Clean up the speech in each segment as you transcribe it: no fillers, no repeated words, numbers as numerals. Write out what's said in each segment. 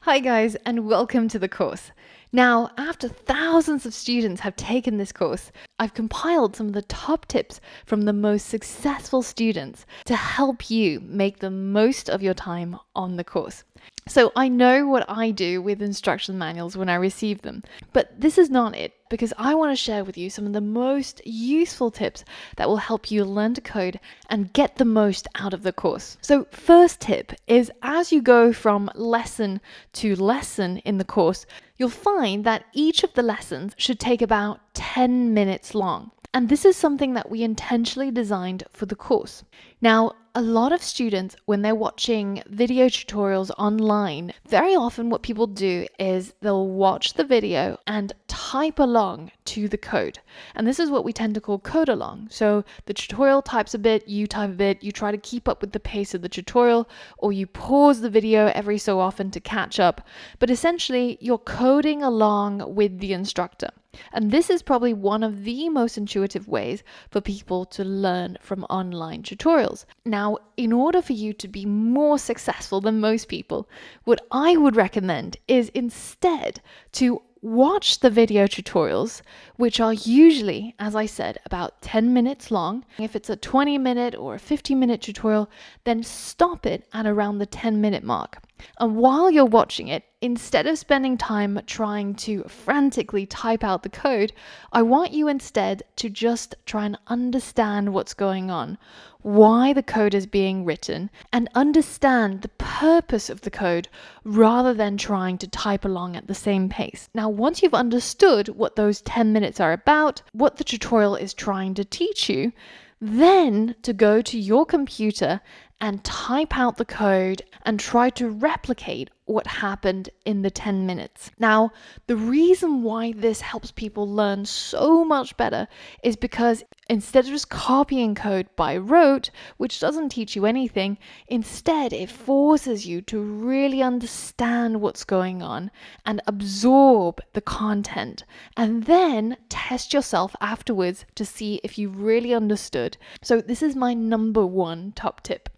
Hi guys, and welcome to the course. Now, after thousands of students have taken this course, I've compiled some of the top tips from the most successful students to help you make the most of your time on the course. So I know what I do with instruction manuals when I receive them, but this is not it, because I want to share with you some of the most useful tips that will help you learn to code and get the most out of the course. So first tip is, as you go from lesson to lesson in the course, you'll find that each of the lessons should take about 10 minutes long. And this is something that we intentionally designed for the course. Now, a lot of students, when they're watching video tutorials online, very often what people do is they'll watch the video and type along to the code. And this is what we tend to call code along. So the tutorial types a bit, you type a bit, you try to keep up with the pace of the tutorial, or you pause the video every so often to catch up. But essentially, you're coding along with the instructor. And this is probably one of the most intuitive ways for people to learn from online tutorials. Now, in order for you to be more successful than most people, what I would recommend is instead to watch the video tutorials, which are usually, as I said, about 10 minutes long. If it's a 20-minute or a 50-minute tutorial, then stop it at around the 10-minute mark. And while you're watching it, instead of spending time trying to frantically type out the code, I want you instead to just try and understand what's going on, why the code is being written, and understand the purpose of the code rather than trying to type along at the same pace. Now, once you've understood what those 10 minutes are about, what the tutorial is trying to teach you, then to go to your computer and type out the code and try to replicate what happened in the 10 minutes. Now, the reason why this helps people learn so much better is because instead of just copying code by rote, which doesn't teach you anything, instead it forces you to really understand what's going on and absorb the content, and then test yourself afterwards to see if you really understood. So this is my number one top tip.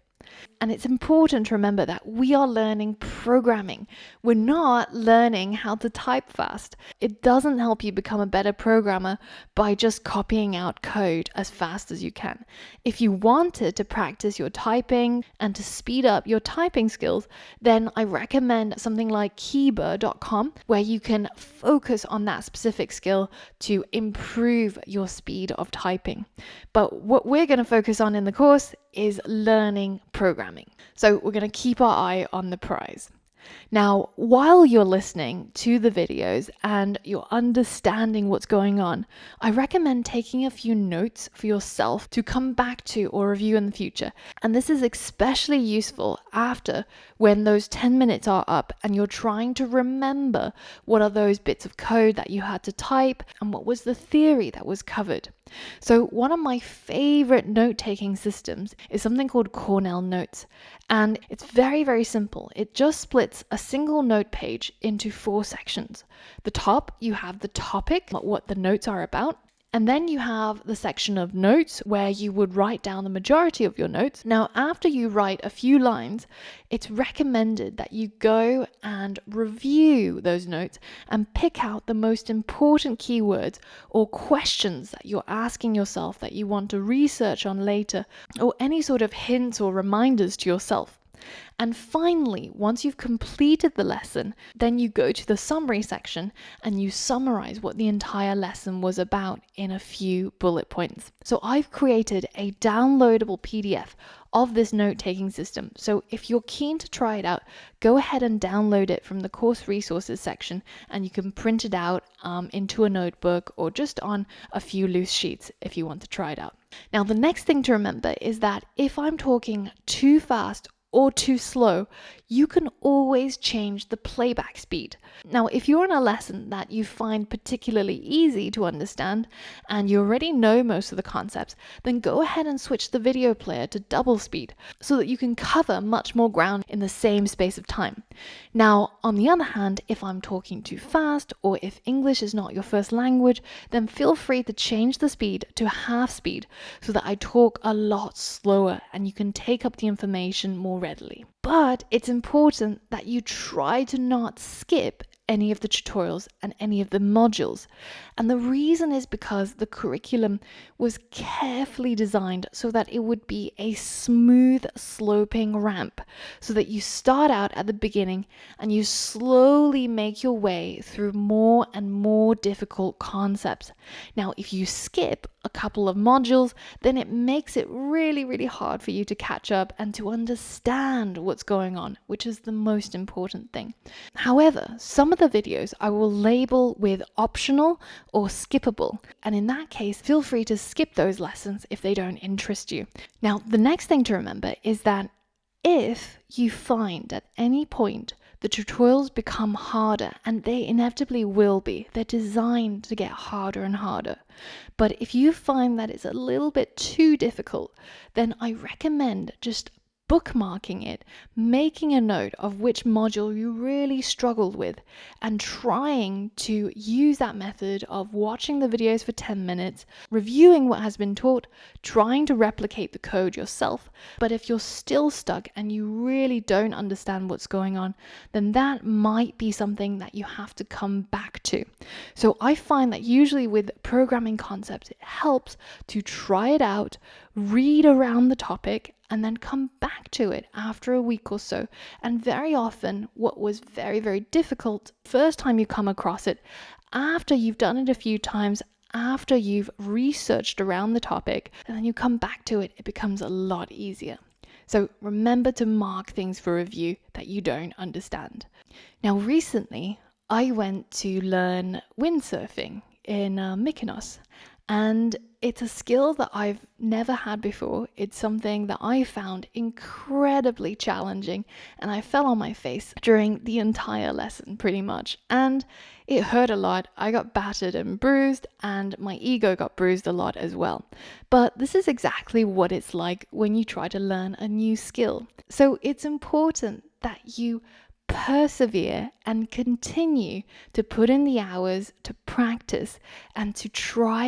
And it's important to remember that we are learning programming. We're not learning how to type fast. It doesn't help you become a better programmer by just copying out code as fast as you can. If you wanted to practice your typing and to speed up your typing skills, then I recommend something like Keyboard.com, where you can focus on that specific skill to improve your speed of typing. But what we're going to focus on in the course is learning programming. So we're going to keep our eye on the prize. Now, while you're listening to the videos and you're understanding what's going on, I recommend taking a few notes for yourself to come back to or review in the future. And this is especially useful after when those 10 minutes are up and you're trying to remember what are those bits of code that you had to type and what was the theory that was covered. So one of my favorite note-taking systems is something called Cornell Notes. And it's very, very simple. It just splits a single note page into 4 sections. The top, you have the topic, what the notes are about. And then you have the section of notes where you would write down the majority of your notes. Now, after you write a few lines, it's recommended that you go and review those notes and pick out the most important keywords or questions that you're asking yourself that you want to research on later, or any sort of hints or reminders to yourself. And finally, once you've completed the lesson, then you go to the summary section and you summarize what the entire lesson was about in a few bullet points. So I've created a downloadable PDF of this note-taking system. So if you're keen to try it out, go ahead and download it from the course resources section, and you can print it out into a notebook or just on a few loose sheets if you want to try it out. Now, the next thing to remember is that if I'm talking too fast or too slow, you can always change the playback speed. Now, if you're in a lesson that you find particularly easy to understand and you already know most of the concepts, then go ahead and switch the video player to double speed so that you can cover much more ground in the same space of time. Now, on the other hand, if I'm talking too fast or if English is not your first language, then feel free to change the speed to half speed so that I talk a lot slower and you can take up the information more readily. But it's important that you try to not skip any of the tutorials and any of the modules. And the reason is because the curriculum was carefully designed so that it would be a smooth sloping ramp, so that you start out at the beginning and you slowly make your way through more and more difficult concepts. Now, if you skip a couple of modules, then it makes it really, really hard for you to catch up and to understand what's going on, which is the most important thing. However, some of the videos I will label with optional or skippable, and in that case, feel free to skip those lessons if they don't interest you. Now, the next thing to remember is that if you find at any point the tutorials become harder, and they inevitably will be, they're designed to get harder and harder. But if you find that it's a little bit too difficult, then I recommend just bookmarking it, making a note of which module you really struggled with, and trying to use that method of watching the videos for 10 minutes, reviewing what has been taught, trying to replicate the code yourself. But if you're still stuck and you really don't understand what's going on, then that might be something that you have to come back to. So I find that usually with programming concepts, it helps to try it out, read around the topic, and then come back to it after a week or so. And very often what was very, very difficult first time you come across it, after you've done it a few times, after you've researched around the topic, and then you come back to it, it becomes a lot easier. So remember to mark things for review that you don't understand. Now, recently I went to learn windsurfing in Mykonos, and it's a skill that I've never had before. It's something that I found incredibly challenging, and I fell on my face during the entire lesson pretty much. And it hurt a lot. I got battered and bruised, and my ego got bruised a lot as well. But this is exactly what it's like when you try to learn a new skill. So it's important that you persevere and continue to put in the hours to practice and to try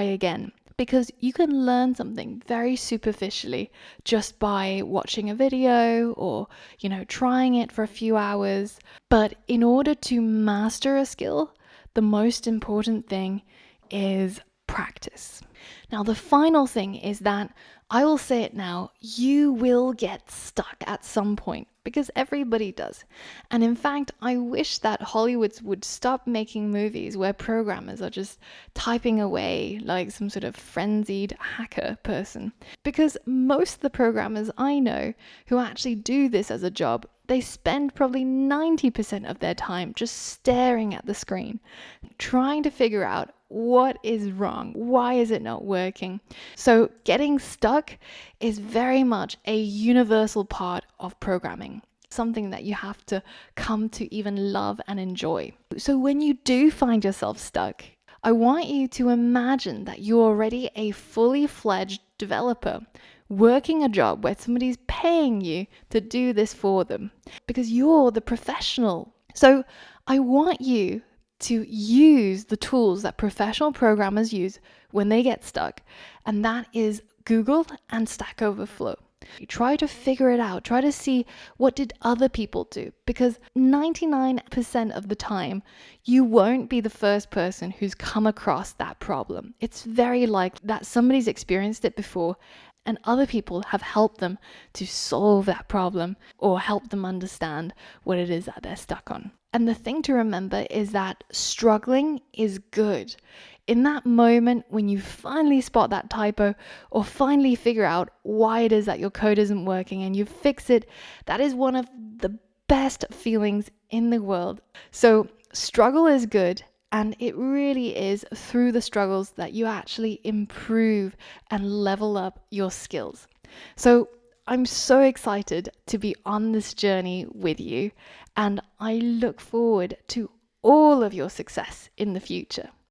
again, because you can learn something very superficially just by watching a video or trying it for a few hours. But in order to master a skill, the most important thing is practice. Now, the final thing is that I will say it now, you will get stuck at some point, because everybody does. And in fact, I wish that Hollywood would stop making movies where programmers are just typing away like some sort of frenzied hacker person. Because most of the programmers I know who actually do this as a job, they spend probably 90% of their time just staring at the screen, trying to figure out what is wrong, why is it not working. So getting stuck is very much a universal part of programming, something that you have to come to even love and enjoy. So when you do find yourself stuck, I want you to imagine that you're already a fully fledged developer working a job where somebody's paying you to do this for them, because you're the professional. So I want you to use the tools that professional programmers use when they get stuck, and that is Google and Stack Overflow. You try to figure it out, try to see what did other people do, because 99% of the time you won't be the first person who's come across that problem. It's very likely that somebody's experienced it before and other people have helped them to solve that problem or help them understand what it is that they're stuck on. And the thing to remember is that struggling is good. In that moment when you finally spot that typo or finally figure out why it is that your code isn't working and you fix it, that is one of the best feelings in the world. So struggle is good. And it really is through the struggles that you actually improve and level up your skills. So I'm so excited to be on this journey with you, and I look forward to all of your success in the future.